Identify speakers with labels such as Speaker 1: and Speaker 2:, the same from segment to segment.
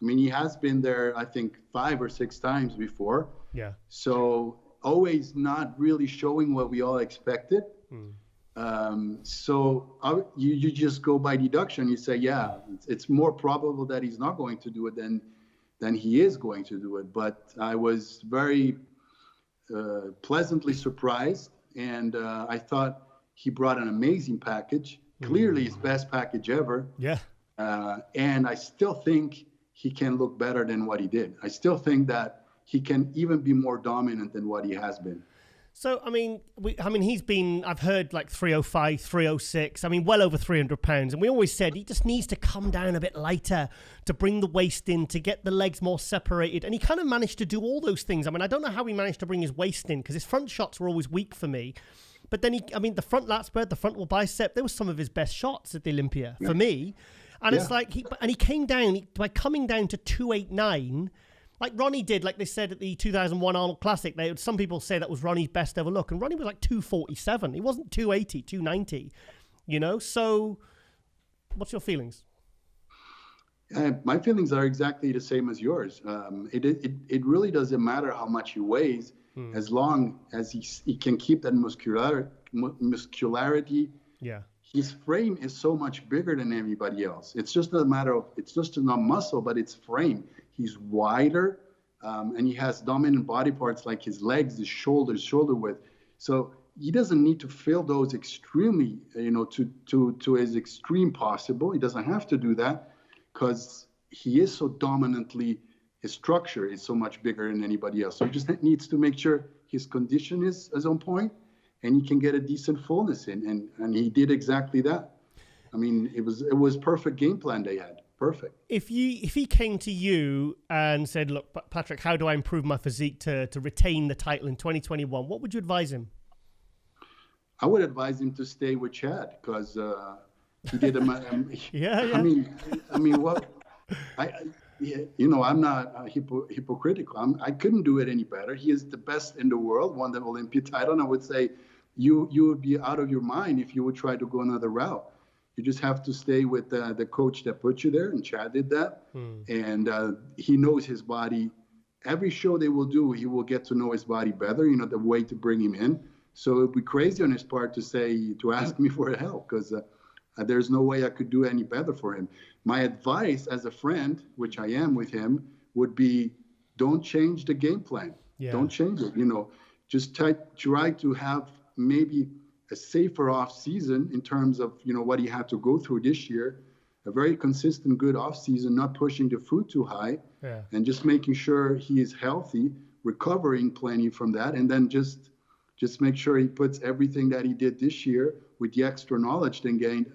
Speaker 1: I mean, he has been there, I think, 5 or 6 times before.
Speaker 2: Yeah.
Speaker 1: So always not really showing what we all expected. So you just go by deduction. You say, yeah, it's more probable that he's not going to do it than he is going to do it. But I was very pleasantly surprised, and I thought he brought an amazing package, clearly his best package ever.
Speaker 2: Yeah.
Speaker 1: And I still think he can look better than what he did. I still think that he can even be more dominant than what he has been.
Speaker 2: So, I mean, he's been, I've heard like 305, 306, I mean, well over 300 pounds. And we always said he just needs to come down a bit lighter to bring the waist in, to get the legs more separated. And he kind of managed to do all those things. I mean, I don't know how he managed to bring his waist in, because his front shots were always weak for me. But then the front lat spread, the frontal bicep, they were some of his best shots at the Olympia for me. And it's like, he came down, by coming down to 289, like Ronnie did, like they said at the 2001 Arnold Classic. Some people say that was Ronnie's best ever look. And Ronnie was like 247. He wasn't 280, 290, you know? So what's your feelings?
Speaker 1: My feelings are exactly the same as yours. It really doesn't matter how much he weighs, as long as he can keep that muscularity.
Speaker 2: Yeah.
Speaker 1: His frame is so much bigger than everybody else. It's just a matter of, it's just not muscle, but it's frame. He's wider, and he has dominant body parts like his legs, his shoulders, shoulder width. So he doesn't need to fill those extremely, to his extreme possible. He doesn't have to do that, because he is so dominantly, his structure is so much bigger than anybody else. So he just needs to make sure his condition is on point, and he can get a decent fullness in, and he did exactly that. I mean, it was perfect game plan they had. Perfect.
Speaker 2: If he came to you and said, "Look, Patrick, how do I improve my physique to retain the title in 2021?" What would you advise him? I
Speaker 1: would advise him to stay with Chad, because he did
Speaker 2: yeah.
Speaker 1: I mean, what? I'm not hypocritical. I couldn't do it any better. He is the best in the world, won the Olympia title, and I would say you would be out of your mind if you would try to go another route. You just have to stay with the coach that put you there, and Chad did that. And he knows his body. Every show they will do, he will get to know his body better, the way to bring him in. So it would be crazy on his part to ask me for help, because there's no way I could do any better for him. My advice as a friend, which I am with him, would be, don't change the game plan. Yeah. Don't change it. Just try to have maybe a safer off season in terms of what he had to go through this year, a very consistent good off season, not pushing the food too high, and just making sure he is healthy, recovering plenty from that, and then just make sure he puts everything that he did this year with the extra knowledge then gained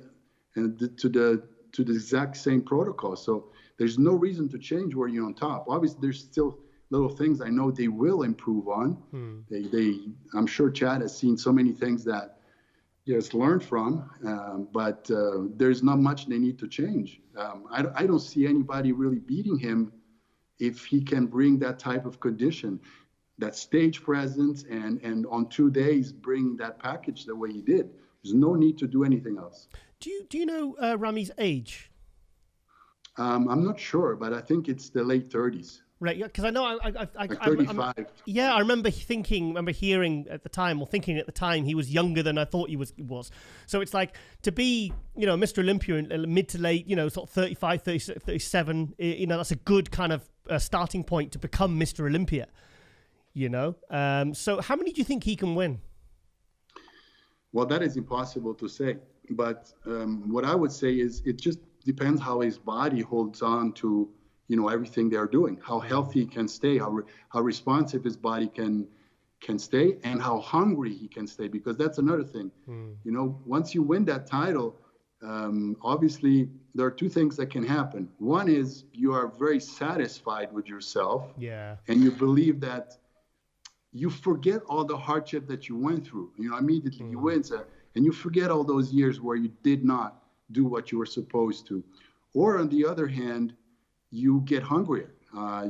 Speaker 1: and to the exact same protocol. So there's no reason to change where you're on top. Obviously, there's still little things I know they will improve on. I'm sure Chad has seen so many things that he has learned from, but there's not much they need to change. I don't see anybody really beating him if he can bring that type of condition, that stage presence, and on 2 days bring that package the way he did. There's no need to do anything else.
Speaker 2: Do you know Ramy's age?
Speaker 1: I'm not sure, but I think it's the late 30s.
Speaker 2: Right, yeah, because I know
Speaker 1: like 35.
Speaker 2: I remember hearing at the time, or thinking at the time, he was younger than I thought he was. So it's like, to be, Mr. Olympia in mid to late, sort of 35, 36, 37, that's a good kind of starting point to become Mr. Olympia, So how many do you think he can win?
Speaker 1: Well, that is impossible to say. But what I would say is it just depends how his body holds on to everything they're doing, how healthy he can stay, how responsive his body can stay, and how hungry he can stay, because that's another thing. Once you win that title, obviously there are two things that can happen. One is you are very satisfied with yourself, and you believe that you forget all the hardship that you went through. Immediately you win, and you forget all those years where you did not do what you were supposed to. Or on the other hand, you get hungrier.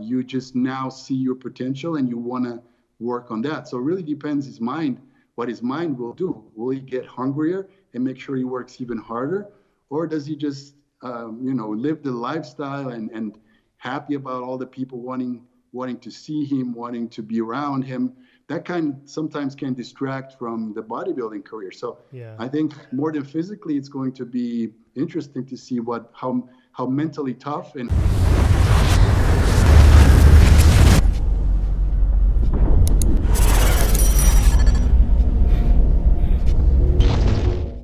Speaker 1: You just now see your potential and you want to work on that. So it really depends what his mind will do. Will he get hungrier and make sure he works even harder? Or does he just, live the lifestyle and happy about all the people wanting to see him, wanting to be around him. That sometimes can distract from the bodybuilding career. So I think more than physically, it's going to be interesting to see how mentally tough and